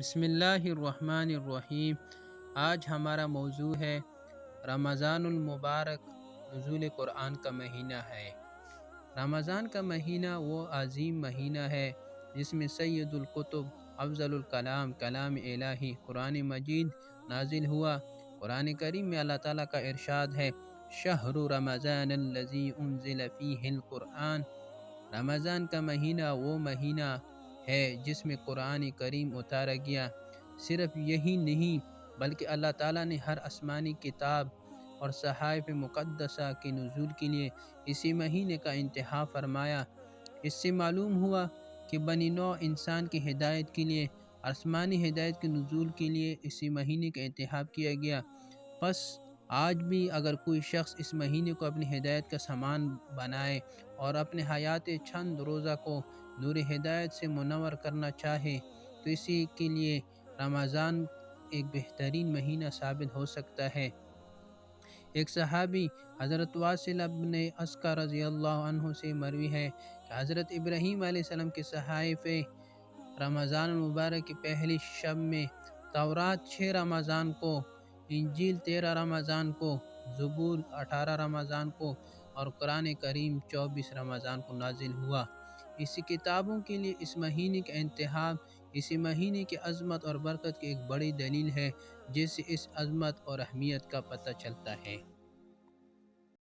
بسم اللہ الرحمن الرحیم۔ آج ہمارا موضوع ہے رمضان المبارک، نزول قرآن کا مہینہ ہے۔ رمضان کا مہینہ وہ عظیم مہینہ ہے جس میں سید الکتب، افضل الکلام، کلام الہی قرآن مجید نازل ہوا۔ قرآن کریم میں اللہ تعالیٰ کا ارشاد ہے، شہر رمضان الذی انزل فیہ القرآن۔ رمضان کا مہینہ وہ مہینہ ہے جس میں قرآن کریم اتارا گیا۔ صرف یہی نہیں بلکہ اللہ تعالیٰ نے ہر آسمانی کتاب اور صحائف مقدسہ کے نزول کے لیے اسی مہینے کا انتخاب فرمایا۔ اس سے معلوم ہوا کہ بنی نوع انسان کی ہدایت کے لیے، آسمانی ہدایت کے نزول کے لیے اسی مہینے کا انتخاب کیا گیا۔ پس آج بھی اگر کوئی شخص اس مہینے کو اپنی ہدایت کا سامان بنائے اور اپنے حیات چند روزہ کو نور ہدایت سے منور کرنا چاہے تو اسی کے لیے رمضان ایک بہترین مہینہ ثابت ہو سکتا ہے۔ ایک صحابی حضرت واصل بن اسقر رضی اللہ عنہ سے مروی ہے کہ حضرت ابراہیم علیہ السلام کے صحائف رمضان المبارک کی پہلی شب میں تورات 6 رمضان کو، انجیل 13 رمضان کو، زبور 18 رمضان کو اور قرآن کریم 24 رمضان کو نازل ہوا۔ اسی کتابوں کے لیے اس مہینے کا انتخاب اسی مہینے کی عظمت اور برکت کی ایک بڑی دلیل ہے، جس سے اس عظمت اور اہمیت کا پتہ چلتا ہے۔